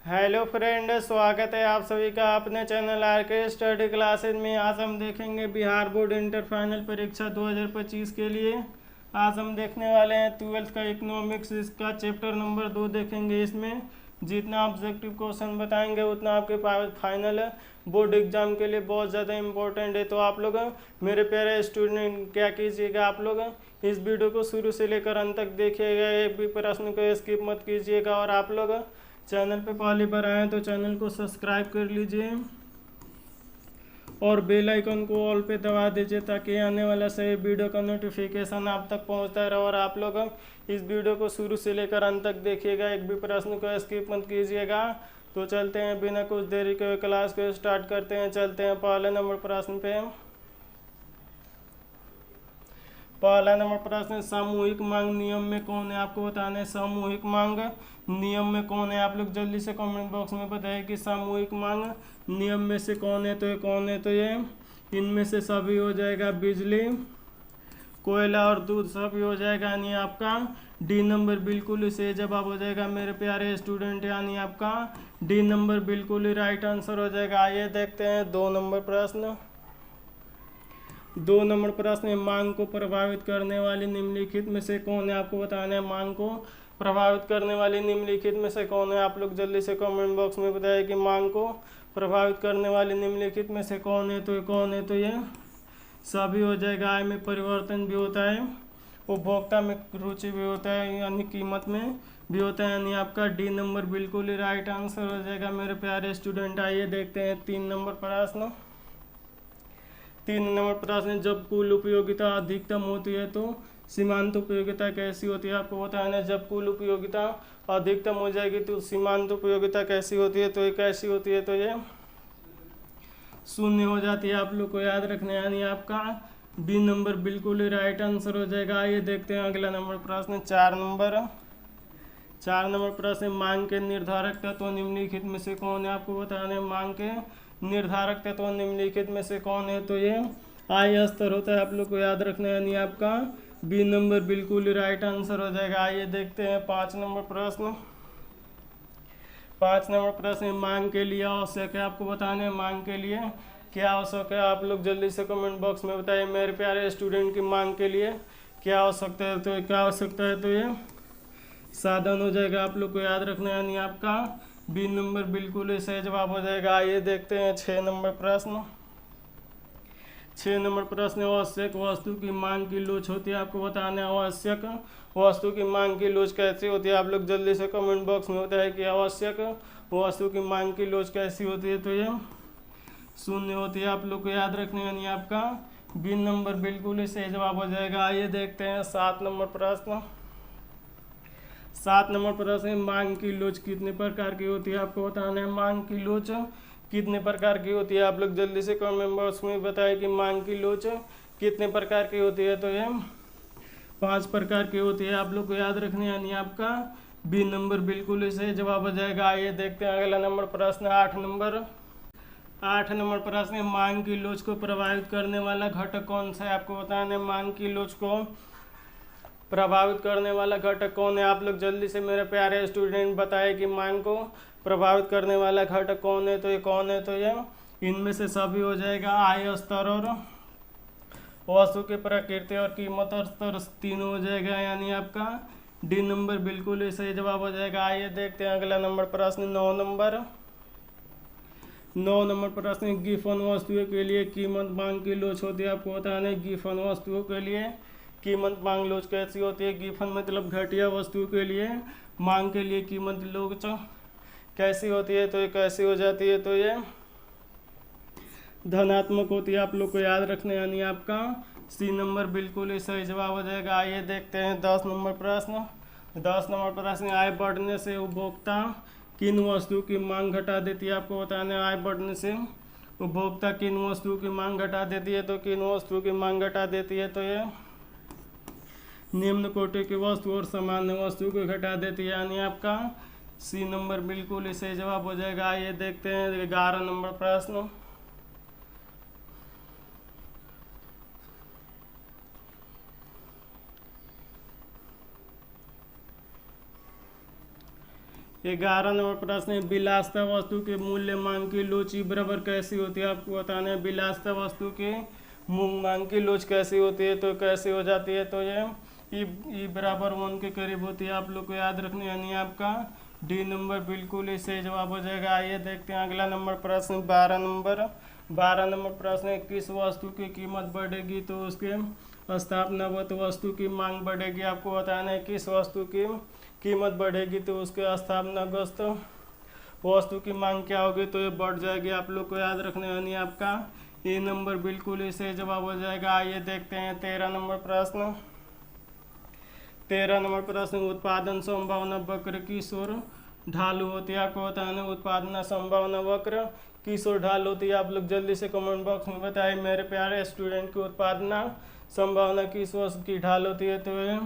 Hello friend, स्वागत है आप सभी का अपने चैनल आर के स्टडी क्लासेज में। आज हम देखेंगे बिहार बोर्ड इंटर फाइनल परीक्षा 2025 के लिए। आज हम देखने वाले हैं 12th का इकोनॉमिक्स, इसका चैप्टर नंबर 2 देखेंगे। इसमें जितना ऑब्जेक्टिव क्वेश्चन बताएंगे उतना आपके पास फाइनल बोर्ड एग्जाम के लिए बहुत ज़्यादा इम्पोर्टेंट है। तो आप लोग मेरे प्यारे स्टूडेंट क्या कीजिएगा, आप लोग इस वीडियो को शुरू से लेकर अंत तक देखिएगा, एक भी प्रश्न को स्किप मत कीजिएगा। और आप लोग चैनल पे पहली बार आए तो चैनल को सब्सक्राइब कर लीजिए और बेल आइकन को ऑल पे दबा दीजिए ताकि आने वाला सभी वीडियो का नोटिफिकेशन आप तक पहुंचता रहे। और आप लोग इस वीडियो को शुरू से लेकर अंत तक देखिएगा, एक भी प्रश्न को स्किप मत कीजिएगा। तो चलते हैं, बिना कुछ देरी के क्लास को स्टार्ट करते हैं। चलते हैं पहले नंबर प्रश्न पे। पहला नंबर प्रश्न, सामूहिक मांग नियम में कौन है? आपको बताना है सामूहिक मांग नियम में कौन है। आप लोग जल्दी से कमेंट बॉक्स में बताइए कि सामूहिक मांग नियम में से कौन है। तो ये कौन है? तो ये इनमें से सभी हो जाएगा, बिजली, कोयला और दूध सभी हो जाएगा, यानी आपका डी नंबर बिल्कुल ही सही जवाब हो जाएगा मेरे प्यारे स्टूडेंट, यानी आपका डी नंबर बिल्कुल ही राइट आंसर हो जाएगा। आइए देखते हैं 2 नंबर प्रश्न। 2 नंबर प्रश्न है, मांग को प्रभावित करने वाली निम्नलिखित में से कौन है? आपको बताना है मांग को प्रभावित करने वाली निम्नलिखित में से कौन है। आप लोग जल्दी से कमेंट बॉक्स में बताइए कि मांग को प्रभावित करने वाली निम्नलिखित में से कौन है। तो ये कौन है? तो ये सभी हो जाएगा। आय में परिवर्तन भी होता है, उपभोक्ता में रुचि भी होता है, यानी कीमत में भी होता है, यानी आपका डी नंबर बिल्कुल ही राइट आंसर हो जाएगा मेरे प्यारे स्टूडेंट। आइए देखते हैं 3 नंबर प्रश्न। 3 नंबर प्रश्न, जब कुल उपयोगिता अधिकतम होती है तो सीमांत उपयोगिता कैसी होती है? आपको बताना है जब कुल उपयोगिता अधिकतम हो जाएगी तो सीमांत उपयोगिता कैसी होती है। तो ये कैसी होती है? तो ये शून्य हो जाती है। आप लोग को याद रखना है, यानी आपका बी नंबर बिल्कुल ही राइट आंसर हो जाएगा। आइए देखते हैं अगला नंबर प्रश्न। 4 नंबर प्रश्न, मांग के निर्धारक तत्व निम्नलिखित में से कौन है? आपको बताना है मांग के निर्धारक तत्व निम्नलिखित में से कौन है। तो ये आय स्तर होता है, आप लोग को याद रखना है, यानी आपका बी नंबर बिल्कुल ही राइट आंसर हो जाएगा। आइए देखते हैं 5 नंबर प्रश्न। 5 नंबर प्रश्न, मांग के लिए आवश्यक है। आपको बताना है मांग के लिए क्या आवश्यक है। आप लोग जल्दी से कमेंट बॉक्स में बताइए मेरे प्यारे स्टूडेंट की मांग के लिए क्या आवश्यकता है। तो क्या आवश्यकता है? तो ये साधन हो जाएगा। आप लोग को याद रखना है, यानी आपका बी नंबर बिल्कुल ही सही जवाब हो जाएगा। आइए देखते हैं 6 नंबर प्रश्न। 6 नंबर प्रश्न, आवश्यक वस्तु की मांग की लोच होती है। आपको बताना है आवश्यक वस्तु की मांग की लोच कैसी होती है। आप लोग जल्दी से कमेंट बॉक्स में बताइए कि आवश्यक वस्तु की मांग की लोच कैसी होती है। तो ये शून्य होती है। आप लोग को याद रखने, यानी आपका बी नंबर बिल्कुल ही सही जवाब हो जाएगा। आइए देखते हैं 7 नंबर प्रश्न। 7 नंबर प्रश्न, मांग की लोच कितने प्रकार की होती है? आपको बताना है मांग की लोच कितने प्रकार की होती है। आप लोग जल्दी से कमेंट बॉक्स में बताएं कि मांग की लोच कितने प्रकार की होती है। तो ये 5 प्रकार की होती है। आप लोग को याद रखने, यानी आपका बी नंबर बिल्कुल ही सही जवाब हो जाएगा। आइए देखते हैं अगला नंबर प्रश्न। 8 नंबर प्रश्न, मांग की लोच को प्रभावित करने वाला घटक कौन सा है? आपको बताना है मांग की लोच को प्रभावित करने वाला घटक कौन है। आप लोग जल्दी से मेरे प्यारे स्टूडेंट बताएं कि मांग को प्रभावित करने वाला घटक कौन है। तो ये कौन है? तो ये इनमें से सभी हो जाएगा। आय स्तर और वस्तु की प्रकृति और कीमत स्तर तीनों हो जाएगा, यानी आपका डी नंबर बिल्कुल ही सही जवाब हो जाएगा। आइए देखते हैं अगला नंबर प्रश्न। 9 नंबर प्रश्न, गिफन वस्तुओं के लिए कीमत मांग की लोच होती है। आपको बताना है गिफन वस्तुओं के लिए कीमत मांग लोच कैसी होती है। गिफन मतलब घटिया वस्तु के लिए मांग के लिए कीमत लोच कैसी होती है। तो ये कैसी हो जाती है? तो ये धनात्मक होती है। आप लोग को याद रखना, यानी आपका सी नंबर बिल्कुल ही सही जवाब हो जाएगा। आइए देखते हैं 10 नंबर प्रश्न। 10 नंबर प्रश्न, आय बढ़ने से उपभोक्ता किन वस्तु की मांग घटा देती है। आपको बताना है आय बढ़ने से उपभोक्ता किन वस्तु की मांग घटा देती है। तो किन वस्तु की मांग घटा देती है? तो ये निम्न कोटि की वस्तु और सामान्य वस्तु को घटा देती है, यानी आपका सी नंबर बिल्कुल ही सही जवाब हो जाएगा। आइए देखते हैं 11 नंबर प्रश्न। 11 नंबर प्रश्न है, विलासिता वस्तु के मूल्य मांग की लोच ई बराबर कैसी होती है? आपको बताना है विलासिता वस्तु के मांग की लोच कैसी होती है। तो कैसे हो जाती है? तो ये ई बराबर 1 के करीब होती है। आप लोग को याद रखना, यानी आपका डी नंबर बिल्कुल ही सही जवाब हो जाएगा। आइए देखते हैं अगला नंबर प्रश्न 12 नंबर प्रश्न है, किस वस्तु की कीमत बढ़ेगी तो उसके स्थापनागत वस्तु की मांग बढ़ेगी? आपको बताना है किस वस्तु की कीमत बढ़ेगी तो उसके स्थापनागत वस्तु की मांग क्या होगी? तो ये बढ़ जाएगी। आप लोग को याद रखना, यानी आपका ए नंबर बिल्कुल ही सही जवाब हो जाएगा। आइए देखते हैं 13 नंबर प्रश्न। 13 नंबर प्रश्न, उत्पादन संभावना वक्र किस ओर ढालू होती है? आपको बताना है उत्पादन संभावना वक्र किस ओर ढाल होती है। आप लोग जल्दी से कमेंट बॉक्स में बताइए मेरे प्यारे स्टूडेंट की उत्पादन संभावना किस ओर की ढाल होती है? तो ये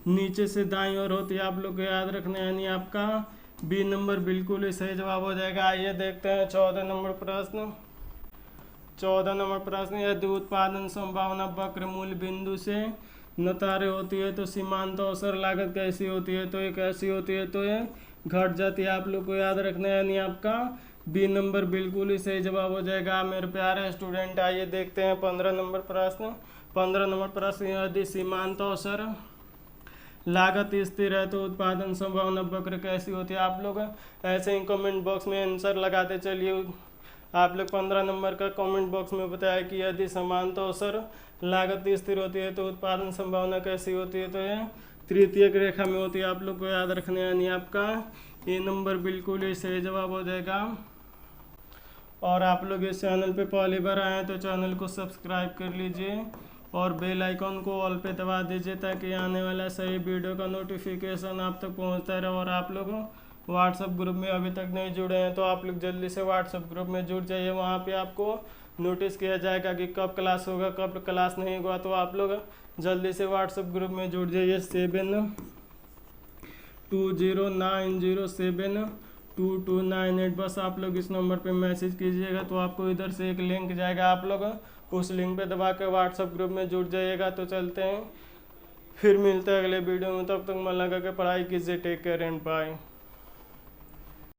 नीचे से दाईं ओर होती है। आप लोग को याद रखना है, यानी आपका बी नंबर बिल्कुल ही सही जवाब हो जाएगा। आइए देखते हैं 14 नंबर प्रश्न। 14 नंबर प्रश्न, यदि उत्पादन संभावना वक्र मूल बिंदु से नतारे होती है तो सीमांत अवसर लागत कैसी होती है? तो ये कैसी होती है? तो ये घट जाती है। आप लोग को याद रखना है, यानी आपका बी नंबर बिल्कुल ही सही जवाब हो जाएगा मेरे प्यारे स्टूडेंट। आइए देखते हैं 15 नंबर प्रश्न। 15 नंबर प्रश्न, यदि सीमांत अवसर लागत स्थिर है तो उत्पादन संभावना वक्र कैसी होती है? आप लोग ऐसे ही कमेंट बॉक्स में आंसर लगाते चलिए। आप लोग 15 नंबर का कमेंट बॉक्स में बताया कि यदि समांत अवसर लागत स्थिर होती है तो उत्पादन संभावना कैसी होती है? तो ये तृतीयक रेखा में होती है। आप लोग को याद रखना है, यानी आपका ए नंबर बिल्कुल ही सही जवाब हो जाएगा। और आप लोग इस चैनल पे पहली बार आए हैं तो चैनल को सब्सक्राइब कर लीजिए और बेल आइकॉन को ऑल पे दबा दीजिए ताकि आने वाला सही वीडियो का नोटिफिकेशन आप तक पहुंचता रहे। और आप लोग व्हाट्सएप ग्रुप में अभी तक नहीं जुड़े हैं तो आप लोग जल्दी से व्हाट्सएप ग्रुप में जुड़ जाइए। वहाँ पे आपको नोटिस किया जाएगा कि कब क्लास होगा, कब क्लास नहीं होगा। तो आप लोग जल्दी से व्हाट्सएप ग्रुप में जुड़ जाइए। 7209072298। बस आप लोग इस नंबर पे मैसेज कीजिएगा तो आपको इधर से एक लिंक जाएगा। आप लोग उस लिंक पे दबा के व्हाट्सएप ग्रुप में जुड़ जाइएगा। तो चलते हैं, फिर मिलते हैं अगले वीडियो में। तब तक मन लगा के पढ़ाई कीजिए। Take care and bye.